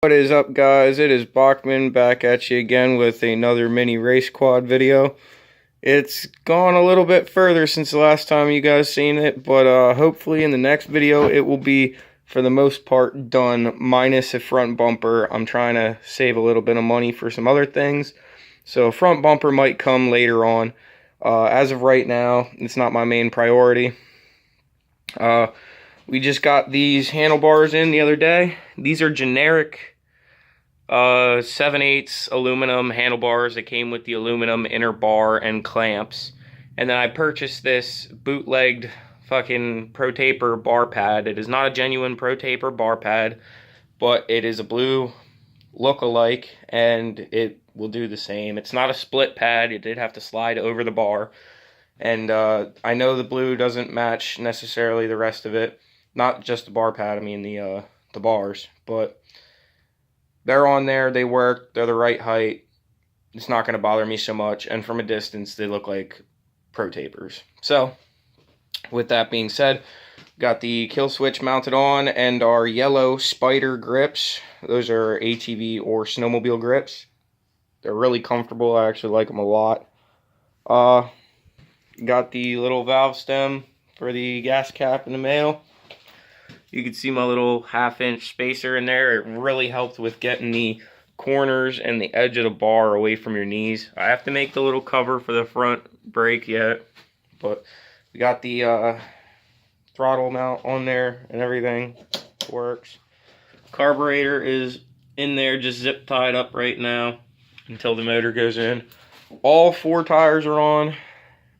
What is up, guys? It is Bachman back at you again with another mini race quad video. It's gone a little bit further since the last time you guys seen it, but hopefully in the next video it will be for the most part done minus a front bumper. I'm trying to save a little bit of money for some other things, so front bumper might come later on. As of right now, it's not my main priority. We just got these handlebars in the other day. These are generic 7/8 aluminum handlebars that came with the aluminum inner bar and clamps. And then I purchased this bootlegged fucking Pro Taper bar pad. It is not a genuine Pro Taper bar pad, but it is a blue look-alike, and it will do the same. It's not a split pad. It did have to slide over the bar. And I know the blue doesn't match necessarily the rest of it. Not just the bar pad, I mean the bars. But they're on there, they work, they're the right height. It's not going to bother me so much. And from a distance, they look like Pro Tapers. So, with that being said, got the kill switch mounted on and our yellow Spider grips. Those are ATV or snowmobile grips. They're really comfortable. I actually like them a lot. Got the little valve stem for the gas cap in the male. You can see my little 1/2-inch spacer in there. It really helped with getting the corners and the edge of the bar away from your knees. I have to make the little cover for the front brake yet, but we got the throttle mount on there and everything. Works. Carburetor is in there, just zip tied up right now until the motor goes in. All 4 tires are on.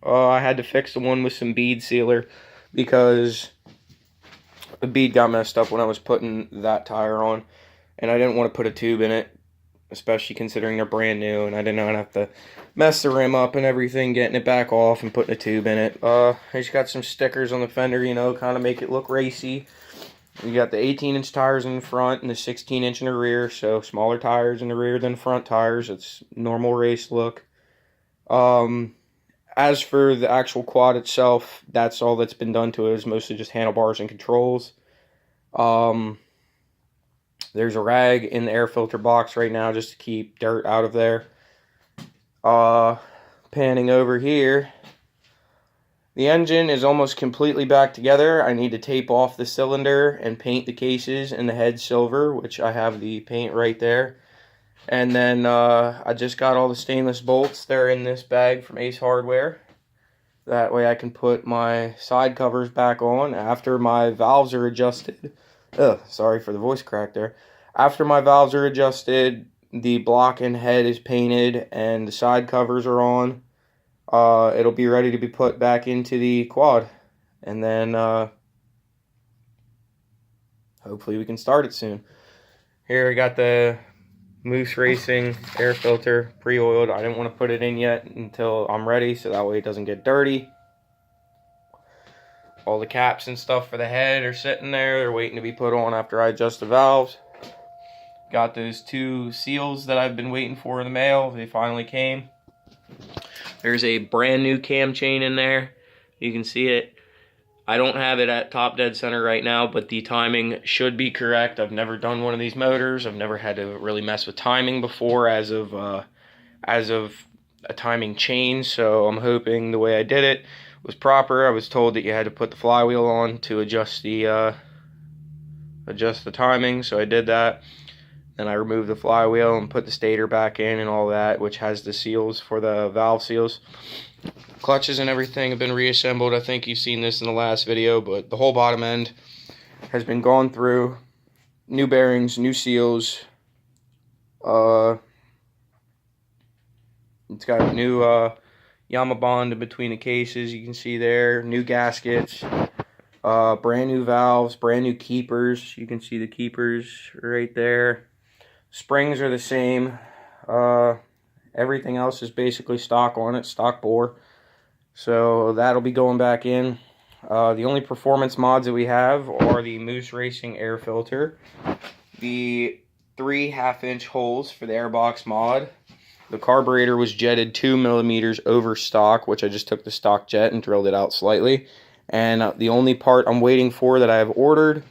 I had to fix the one with some bead sealer because the bead got messed up when I was putting that tire on, and I didn't want to put a tube in it, especially considering they're brand new, and I didn't want to have to mess the rim up and everything, getting it back off and putting a tube in it. I just got some stickers on the fender, you know, kind of make it look racy. We got the 18-inch tires in the front and the 16-inch in the rear, so smaller tires in the rear than front tires. It's normal race look. As for the actual quad itself, that's all that's been done to it. Is mostly just handlebars and controls. There's a rag in the air filter box right now just to keep dirt out of there. Panning over here, the engine is almost completely back together. I need to tape off the cylinder and paint the cases and the head silver, which I have the paint right there. And then I just got all the stainless bolts. They're in this bag from Ace Hardware. That way I can put my side covers back on after my valves are adjusted. Sorry for the voice crack there. After my valves are adjusted, the block and head is painted, and the side covers are on. It'll be ready to be put back into the quad. And then hopefully we can start it soon. Here I got the Moose Racing air filter pre-oiled. I didn't want to put it in yet until I'm ready, so that way it doesn't get dirty. All the caps and stuff for the head are sitting there. They're waiting to be put on after I adjust the valves. Got those 2 seals that I've been waiting for in the mail. They finally came. There's a brand new cam chain in there. You can see it. I don't have it at top dead center right now, but the timing should be correct. I've never done one of these motors. I've never had to really mess with timing before as of a timing change, so I'm hoping the way I did it was proper. I was told that you had to put the flywheel on to adjust the timing, so I did that. Then I removed the flywheel and put the stator back in and all that, which has the seals for the valve seals. Clutches and everything have been reassembled. I think you've seen this in the last video, but the whole bottom end has been gone through. New bearings, new seals. It's got new Yama bond in between the cases, you can see there. New gaskets. Brand new valves, brand new keepers. You can see the keepers right there. Springs are the same. Everything else is basically stock on it, stock bore. So that'll be going back in. The only performance mods that we have are the Moose Racing air filter, the 3 1/2-inch holes for the airbox mod. The carburetor was jetted 2 millimeters over stock, which I just took the stock jet and drilled it out slightly. And the only part I'm waiting for that I have ordered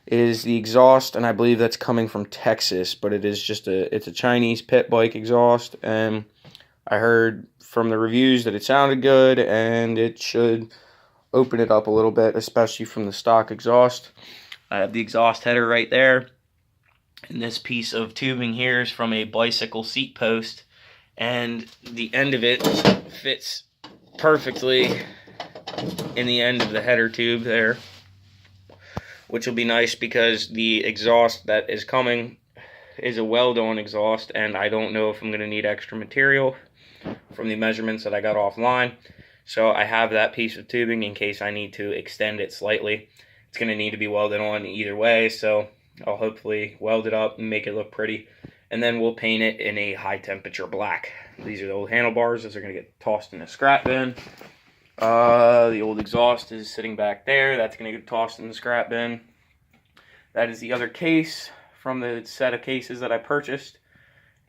is the exhaust, and I believe that's coming from Texas, but it's a Chinese pit bike exhaust, and I heard from the reviews that it sounded good, and it should open it up a little bit, especially from the stock exhaust. I have the exhaust header right there, and this piece of tubing here is from a bicycle seat post, and the end of it fits perfectly in the end of the header tube there, which will be nice because the exhaust that is coming is a weld-on exhaust, and I don't know if I'm going to need extra material from the measurements that I got offline. So I have that piece of tubing in case I need to extend it slightly. It's going to need to be welded on either way, so I'll hopefully weld it up and make it look pretty. And then we'll paint it in a high temperature black. These are the old handlebars. Those are going to get tossed in the scrap bin. The old exhaust is sitting back there. That's going to get tossed in the scrap bin. That is the other case from the set of cases that I purchased.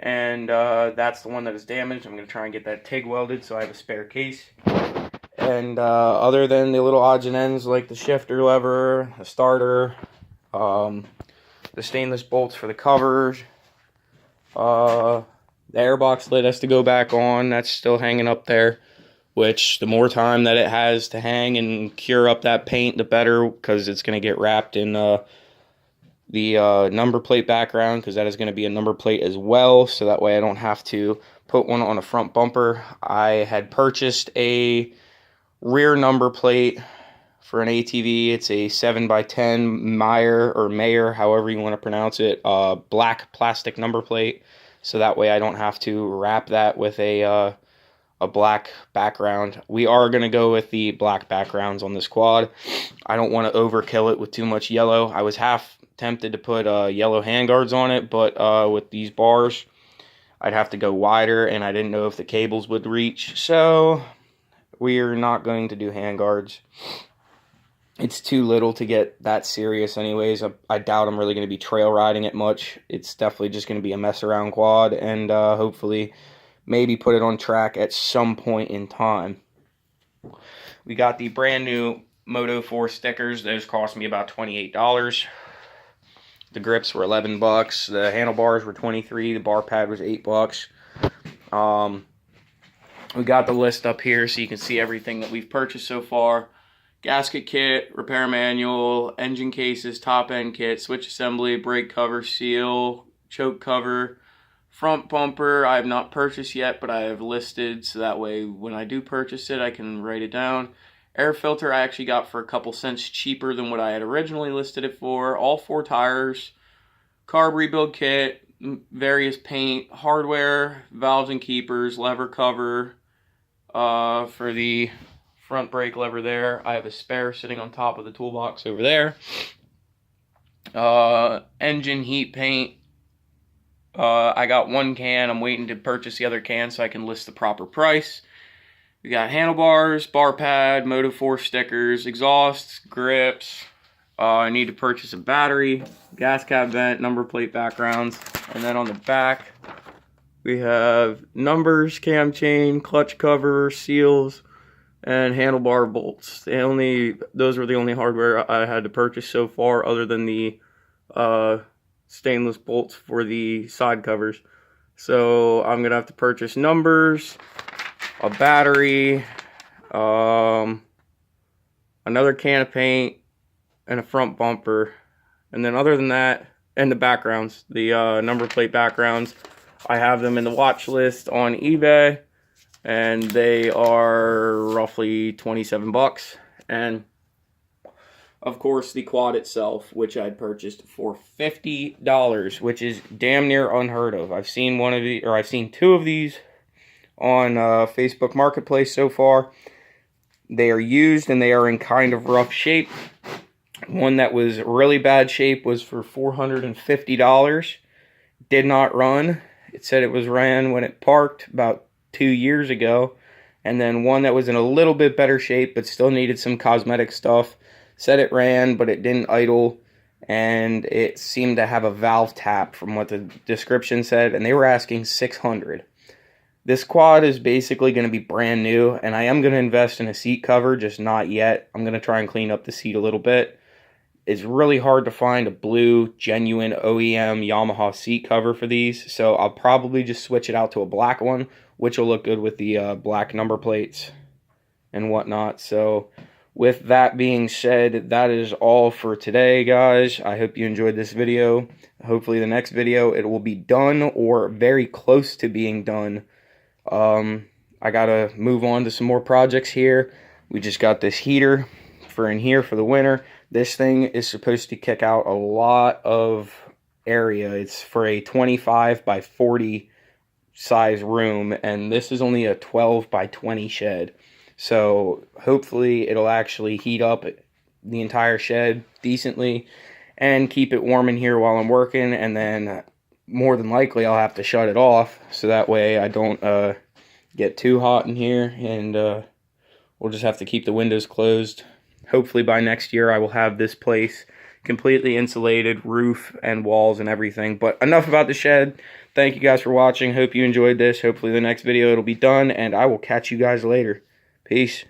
And that's the one that is damaged. I'm going to try and get that TIG welded so I have a spare case. And other than the little odds and ends like the shifter lever, the starter, the stainless bolts for the covers, the airbox lid has to go back on. That's still hanging up there, which the more time that it has to hang and cure up that paint, the better, because it's going to get wrapped in the number plate background, because that is going to be a number plate as well, so that way I don't have to put one on a front bumper. I had purchased a rear number plate for an ATV. It's a 7x10 Mayer, however you want to pronounce it, black plastic number plate, so that way I don't have to wrap that with a black background. We are going to go with the black backgrounds on this quad. I don't want to overkill it with too much yellow. I was half tempted to put yellow handguards on it, but with these bars I'd have to go wider, and I didn't know if the cables would reach, so we're not going to do handguards. It's too little to get that serious anyways. I doubt I'm really going to be trail riding it much. It's definitely just going to be a mess around quad, and hopefully maybe put it on track at some point in time. We got the brand new Moto 4 stickers. Those cost me about $28. The grips were $11. The handlebars were $23. The bar pad was $8. We got the list up here so you can see everything that we've purchased so far. Gasket kit, repair manual, engine cases, top end kit, switch assembly, brake cover, seal, choke cover, front bumper. I have not purchased yet, but I have listed, so that way when I do purchase it I can write it down. Air filter I actually got for a couple cents cheaper than what I had originally listed it for. All 4 tires, carb rebuild kit, various paint, hardware, valves and keepers, lever cover for the front brake lever there. I have a spare sitting on top of the toolbox over there. Engine heat paint. I got 1 can. I'm waiting to purchase the other can so I can list the proper price. We got handlebars, bar pad, Moto 4 stickers, exhausts, grips. I need to purchase a battery, gas cap vent, number plate backgrounds, and then on the back we have numbers, cam chain, clutch cover, seals, and handlebar bolts. Those were the only hardware I had to purchase so far, other than the stainless bolts for the side covers. So I'm gonna have to purchase numbers, a battery, another can of paint, and a front bumper. And then other than that, and the backgrounds, the number plate backgrounds, I have them in the watch list on eBay, and they are roughly $27. And of course the quad itself, which I'd purchased for $50, which is damn near unheard of. I've seen 2 of these on Facebook Marketplace so far. They are used and they are in kind of rough shape. One that was really bad shape was for $450. Did not run. It said it was ran when it parked about 2 years ago. And then one that was in a little bit better shape but still needed some cosmetic stuff. Said it ran, but it didn't idle. And it seemed to have a valve tap from what the description said. And they were asking $600. This quad is basically going to be brand new. And I am going to invest in a seat cover, just not yet. I'm going to try and clean up the seat a little bit. it's really hard to find a blue, genuine OEM Yamaha seat cover for these, so I'll probably just switch it out to a black one, which will look good with the black number plates and whatnot. So with that being said, that is all for today, guys. I hope you enjoyed this video. Hopefully the next video, it will be done or very close to being done. I gotta move on to some more projects here. We just got this heater for in here for the winter. This thing is supposed to kick out a lot of area. It's for a 25 by 40 size room, and this is only a 12 by 20 shed. So hopefully it'll actually heat up the entire shed decently and keep it warm in here while I'm working, and then more than likely I'll have to shut it off so that way I don't get too hot in here, and we'll just have to keep the windows closed. Hopefully by next year I will have this place completely insulated, roof and walls and everything. But enough about the shed. Thank you guys for watching. Hope you enjoyed this. Hopefully the next video it'll be done, and I will catch you guys later. Peace.